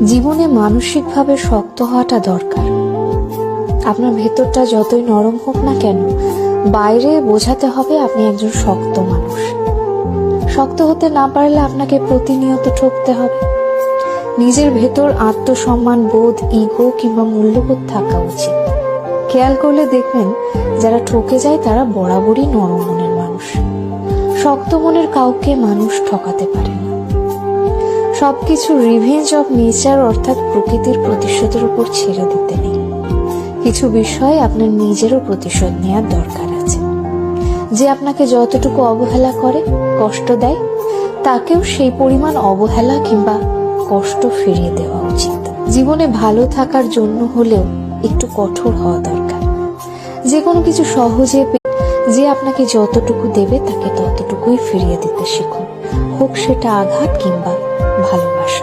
জীবনে মানসিকভাবে শক্ত হওয়াটা দরকার। আপনার ভেতরটা যতই নরম হোক না কেন, বাইরে বোঝাতে হবে আপনি একজন শক্ত মানুষ। শক্ত হতে না পারলে আপনাকে প্রতিনিয়ত ঠকতে হবে। নিজের ভেতর আত্মসম্মান বোধ, ইগো কিংবা মূল্যবোধ থাকা উচিত। খেয়াল করলে দেখবেন যারা ঠকে যায় তারা বরাবরই নরম মনের মানুষ। শক্ত মনের কাউকে মানুষ ঠকাতে পারে না। সবকিছু রিভেঞ্জ অফ নেচার অর্থাৎ প্রকৃতির প্রতিশোধের উপর ছেড়ে দিতে নেই। কিছু বিষয়ে আপনার নিজেরও প্রতিশোধ নেওয়ার দরকার আছে। যে আপনাকে যতটুকু অবহেলা করে, কষ্ট দেয়, তাকেও সেই পরিমাণ অবহেলা কিংবা কষ্ট ফিরিয়ে দেওয়া উচিত। জীবনে ভালো থাকার জন্য হলেও একটু কঠোর হওয়া দরকার। যে কোনো কিছু সহজে যে আপনাকে যতটুকু দেবে তাকে ততটুকুই ফিরিয়ে দিতে শিখুন, হোক সেটা আঘাত কিংবা ভালোবাসা।